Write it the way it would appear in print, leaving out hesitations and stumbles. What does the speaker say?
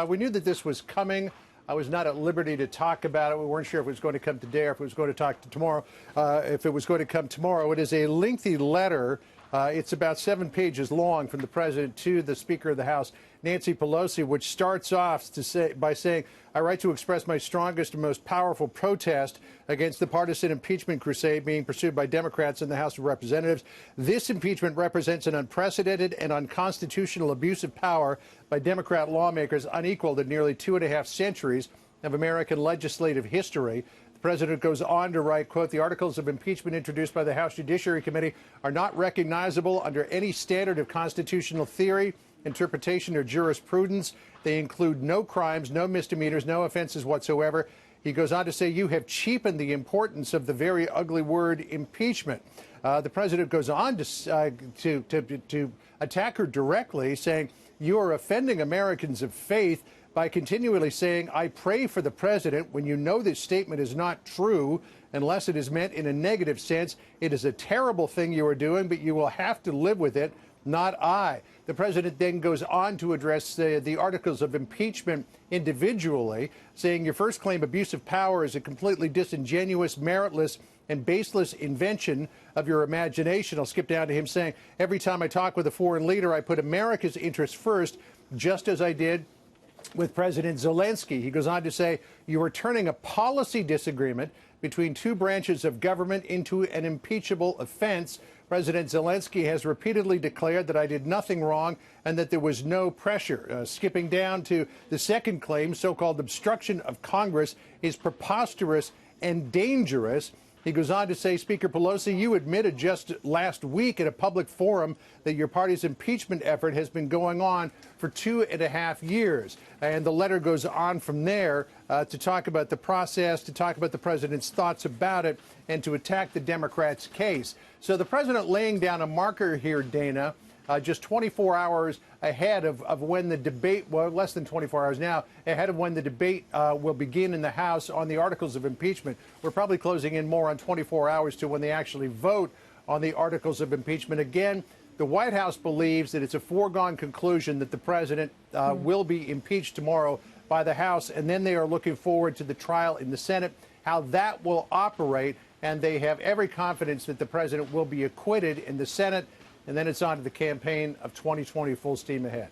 We knew that this was coming. I was not at liberty to talk about it. We weren't sure if it was going to come today or if it was going to talk to tomorrow. If it was going to come tomorrow, it is a lengthy letter. It's about 7 pages long from the president to the Speaker of the House, Nancy Pelosi, which starts off by saying, I write to express my strongest and most powerful protest against the partisan impeachment crusade being pursued by Democrats in the House of Representatives. This impeachment represents an unprecedented and unconstitutional abuse of power by Democrat lawmakers unequaled in nearly 2.5 centuries of American legislative history. The president goes on to write, quote, the articles of impeachment introduced by the House Judiciary Committee are not recognizable under any standard of constitutional theory, interpretation, or jurisprudence. They include no crimes, no misdemeanors, no offenses whatsoever. He goes on to say, you have cheapened the importance of the very ugly word impeachment. The president goes on to attack her directly, saying, you are offending Americans of faith by continually saying, I pray for the president, when you know this statement is not true unless it is meant in a negative sense. It is a terrible thing you are doing, but you will have to live with it, not I. The president then goes on to address the articles of impeachment individually, saying your first claim, abuse of power, is a completely disingenuous, meritless, and baseless invention of your imagination. I'll skip down to him saying, every time I talk with a foreign leader, I put America's interests first, just as I did with President Zelensky. He goes on to say, you are turning a policy disagreement between two branches of government into an impeachable offense. President Zelensky has repeatedly declared that I did nothing wrong and that there was no pressure. Skipping down to the second claim, so-called obstruction of Congress, is preposterous and dangerous. He goes on to say, Speaker Pelosi, you admitted just last week at a public forum that your party's impeachment effort has been going on for 2.5 years. And the letter goes on from there to talk about the process, to talk about the president's thoughts about it, and to attack the Democrats' case. So the president laying down a marker here, Dana, just 24 hours ahead of when the debate, well, less than 24 hours now, ahead of when the debate will begin in the House on the articles of impeachment. We're probably closing in more on 24 hours to when they actually vote on the articles of impeachment. Again, the White House believes that it's a foregone conclusion that the president will be impeached tomorrow by the House, and then they are looking forward to the trial in the Senate, how that will operate, and they have every confidence that the president will be acquitted in the Senate. And then it's on to the campaign of 2020 full steam ahead.